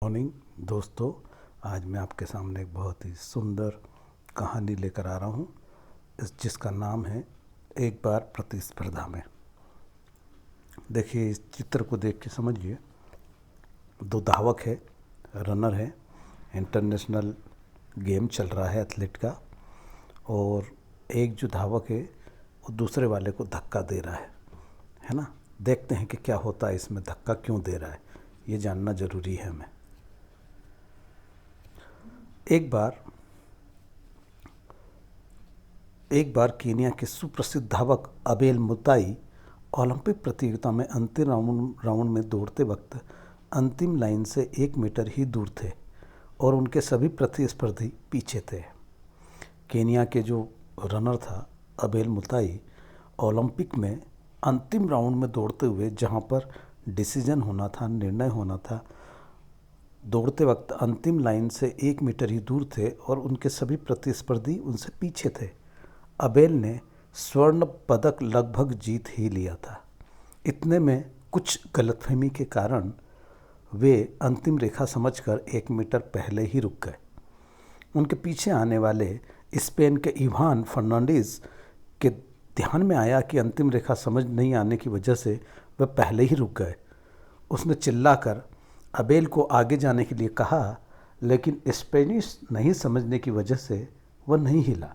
Morning दोस्तों, आज मैं आपके सामने एक बहुत ही सुंदर कहानी लेकर आ रहा हूँ जिसका नाम है एक बार प्रतिस्पर्धा में। देखिए, इस चित्र को देख के समझिए। दो धावक है, रनर है, इंटरनेशनल गेम चल रहा है एथलीट का, और एक जो धावक है वो दूसरे वाले को धक्का दे रहा है ना। देखते हैं कि क्या होता है इसमें, धक्का क्यों दे रहा है, ये जानना ज़रूरी है हमें। एक बार कीनिया के सुप्रसिद्ध धावक अबेल मुताई ओलंपिक प्रतियोगिता में अंतिम राउंड में दौड़ते वक्त अंतिम लाइन से 1 मीटर ही दूर थे और उनके सभी प्रतिस्पर्धी पीछे थे। कीनिया के जो रनर था अबेल मुताई, ओलंपिक में अंतिम राउंड में दौड़ते हुए जहां पर डिसीजन होना था, निर्णय होना था, दौड़ते वक्त अंतिम लाइन से 1 मीटर ही दूर थे और उनके सभी प्रतिस्पर्धी उनसे पीछे थे। अबेल ने स्वर्ण पदक लगभग जीत ही लिया था। इतने में कुछ गलतफहमी के कारण वे अंतिम रेखा समझकर 1 मीटर पहले ही रुक गए। उनके पीछे आने वाले स्पेन के इवान फर्नांडीज के ध्यान में आया कि अंतिम रेखा समझ नहीं आने की वजह से वे पहले ही रुक गए। उसने चिल्लाकर अबेल को आगे जाने के लिए कहा, लेकिन स्पेनिश नहीं समझने की वजह से वह नहीं हिला।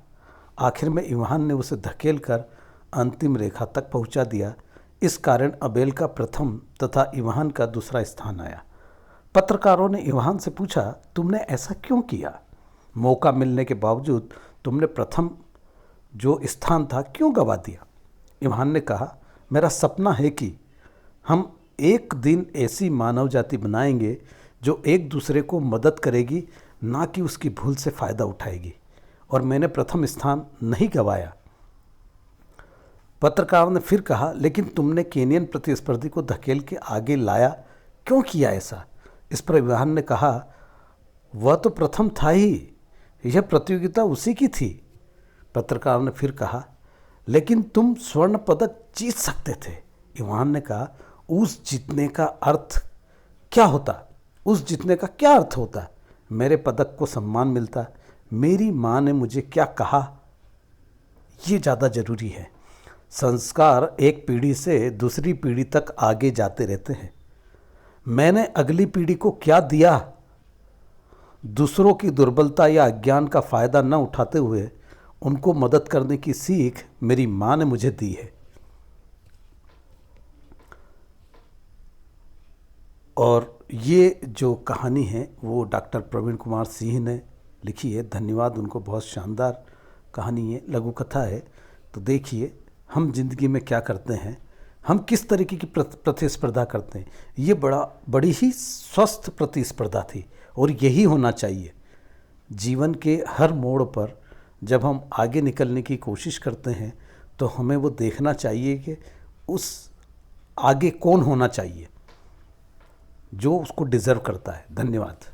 आखिर में इवान ने उसे धकेलकर अंतिम रेखा तक पहुंचा दिया। इस कारण अबेल का प्रथम तथा इवान का दूसरा स्थान आया। पत्रकारों ने इवान से पूछा, तुमने ऐसा क्यों किया? मौका मिलने के बावजूद तुमने प्रथम जो स्थान था क्यों गंवा दिया? इवान ने कहा, मेरा सपना है कि हम एक दिन ऐसी मानव जाति बनाएंगे जो एक दूसरे को मदद करेगी, ना कि उसकी भूल से फ़ायदा उठाएगी, और मैंने प्रथम स्थान नहीं गंवाया। पत्रकार ने फिर कहा, लेकिन तुमने केनियन प्रतिस्पर्धी को धकेल के आगे लाया, क्यों किया ऐसा? इस पर इवान ने कहा, वह तो प्रथम था ही, यह प्रतियोगिता उसी की थी। पत्रकार ने फिर कहा, लेकिन तुम स्वर्ण पदक जीत सकते थे। इवान ने कहा, उस जीतने का अर्थ क्या होता? उस जीतने का क्या अर्थ होता? मेरे पदक को सम्मान मिलता, मेरी माँ ने मुझे क्या कहा, ये ज़्यादा ज़रूरी है। संस्कार एक पीढ़ी से दूसरी पीढ़ी तक आगे जाते रहते हैं। मैंने अगली पीढ़ी को क्या दिया? दूसरों की दुर्बलता या अज्ञान का फ़ायदा न उठाते हुए उनको मदद करने की सीख मेरी माँ ने मुझे दी है। और ये जो कहानी है वो डॉक्टर प्रवीण कुमार सिंह ने लिखी है। धन्यवाद उनको, बहुत शानदार कहानी है, लघु कथा है। तो देखिए, हम जिंदगी में क्या करते हैं, हम किस तरीके की प्रतिस्पर्धा करते हैं। ये बड़ी ही स्वस्थ प्रतिस्पर्धा थी और यही होना चाहिए। जीवन के हर मोड़ पर जब हम आगे निकलने की कोशिश करते हैं तो हमें वो देखना चाहिए कि उस आगे कौन होना चाहिए जो उसको डिज़र्व करता है। धन्यवाद।